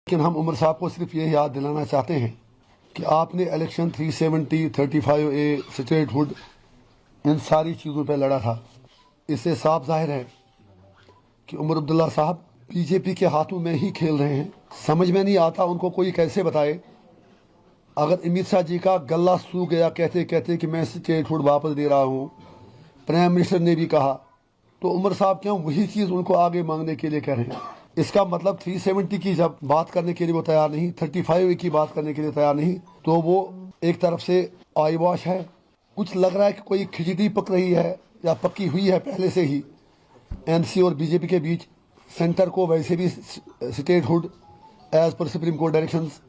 लेकिन हम उमर साहब को सिर्फ ये याद दिलाना चाहते हैं कि आपने इलेक्शन 370, 35A, स्टेट हुड, इन सारी चीज़ों पर लड़ा था। इससे साफ जाहिर है कि उमर अब्दुल्ला साहब बीजेपी के हाथों में ही खेल रहे हैं। समझ में नहीं आता उनको कोई कैसे बताए। अगर अमित शाह जी का गला सूख गया कहते कहते कि मैं स्टेट हुड वापस दे रहा हूँ, प्राइम मिनिस्टर ने भी कहा, तो उमर साहब क्यों वही चीज़ उनको आगे मांगने के लिए कह रहे हैं। इसका मतलब 370 की जब बात करने के लिए वो तैयार नहीं, 35A की बात करने के लिए तैयार नहीं, तो वो एक तरफ से आई वॉश है। कुछ लग रहा है कि कोई खिचड़ी पक रही है या पक्की हुई है पहले से ही एनसी और बीजेपी के बीच। सेंटर को वैसे भी स्टेट हुड एज पर सुप्रीम कोर्ट डायरेक्शंस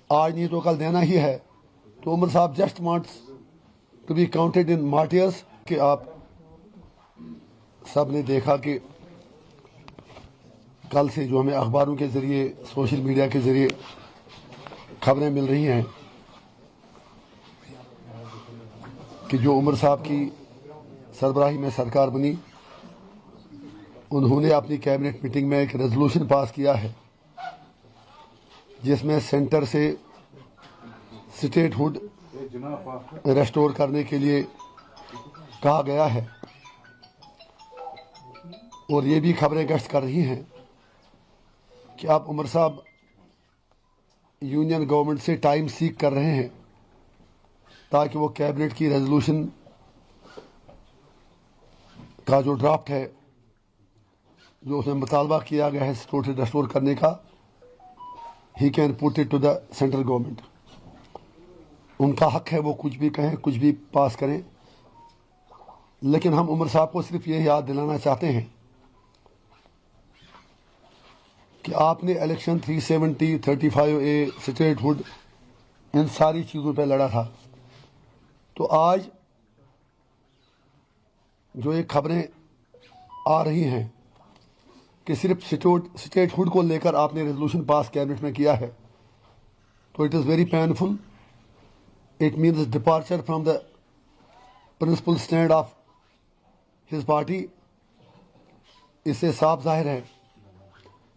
आज नहीं तो कल देना ही है। तो उमर साहब just wants to be counted in martyrs. कि आप सब ने देखा कि कल से जो हमें अखबारों के ज़रिए, सोशल मीडिया के ज़रिए खबरें मिल रही हैं कि जो उमर साहब की सरबराही में सरकार बनी, उन्होंने अपनी कैबिनेट मीटिंग में एक रेजोल्यूशन पास किया है जिसमें सेंटर से स्टेट हुड रेस्टोर करने के लिए कहा गया है। और ये भी खबरें गश्त कर रही हैं कि आप उमर साहब यूनियन गवर्नमेंट से टाइम सीक कर रहे हैं ताकि वो कैबिनेट की रेजोल्यूशन का जो ड्राफ्ट है, जो उसमें मुतालबा किया गया है स्टेट रेस्टोर करने का, he can put it to the central government. उनका हक है वो कुछ भी कहें, कुछ भी पास करें। लेकिन हम उमर साहब को सिर्फ ये याद दिलाना चाहते हैं कि आपने इलेक्शन 370, 35A, स्टेट हुड, इन सारी चीज़ों पर लड़ा था। तो आज जो ये खबरें आ रही हैं कि सिर्फ स्टेट हुड को लेकर आपने रेजोल्यूशन पास कैबिनेट में किया है, तो it is very painful. It means departure from the principle stand of his party. इससे साफ जाहिर है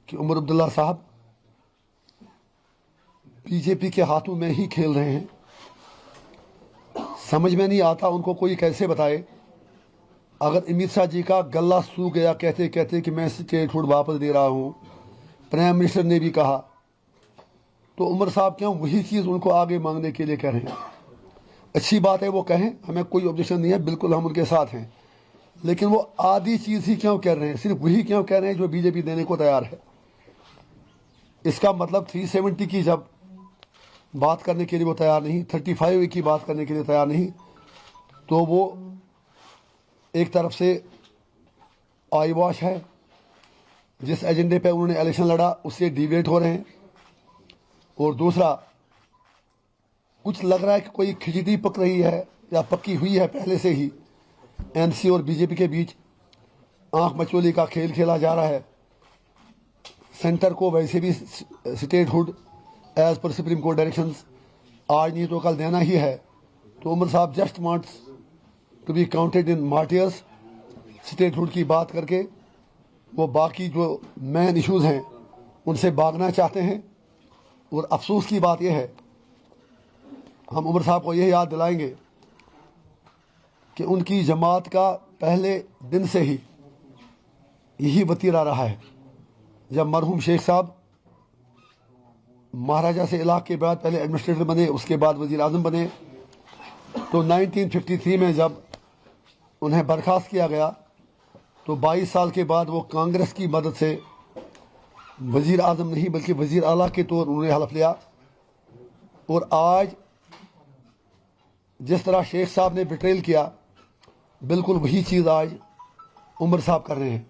कि उमर अब्दुल्ला साहब बीजेपी के हाथों में ही खेल रहे हैं। समझ में नहीं आता उनको कोई कैसे बताए। अगर अमित शाह जी का गला सूख गया कहते कहते कि मैं स्टेट हुड वापस दे रहा हूँ, प्राइम मिनिस्टर ने भी कहा, तो उमर साहब क्यों वही चीज़ उनको आगे मांगने के लिए कह रहे हैं। अच्छी बात है वो कहें, हमें कोई ऑब्जेक्शन नहीं है, बिल्कुल हम उनके साथ हैं। लेकिन वो आधी चीज़ ही क्यों कह रहे हैं, सिर्फ वही क्यों कह रहे हैं जो बीजेपी देने को तैयार है। इसका मतलब 370 की जब बात करने के लिए वो तैयार नहीं, 35A की बात करने के लिए तैयार नहीं, तो वो एक तरफ से आई वॉश है। जिस एजेंडे पे उन्होंने इलेक्शन लड़ा उससे डिवेट हो रहे हैं। और दूसरा, कुछ लग रहा है कि कोई खिचड़ी पक रही है या पक्की हुई है पहले से ही एनसी और बीजेपी के बीच। आंख मचोली का खेल खेला जा रहा है। सेंटर को वैसे भी स्टेट हुड एज पर सुप्रीम कोर्ट डायरेक्शंस आज नहीं तो कल देना ही है। तो उमर साहब just wants to be counted in martyrs. Statehood की बात करके वो बाकी जो मेन इश्यूज हैं उनसे भागना चाहते हैं। और अफसोस की बात यह है, हम उमर साहब को यह याद दिलाएंगे कि उनकी जमात का पहले दिन से ही यही वतीरा रहा है। जब मरहूम शेख साहब महाराजा से इलाक़ के बाद पहले एडमिनिस्ट्रेटर बने, उसके बाद वज़ीर आज़म बने, तो 1953 में जब उन्हें बर्खास्त किया गया तो 22 साल के बाद वो कांग्रेस की मदद से वज़ीर आज़म नहीं बल्कि वज़ीर आला के तौर उन्होंने हलफ लिया। और आज जिस तरह शेख साहब ने बिट्रेल किया, बिल्कुल वही चीज़ आज उमर साहब कर रहे हैं।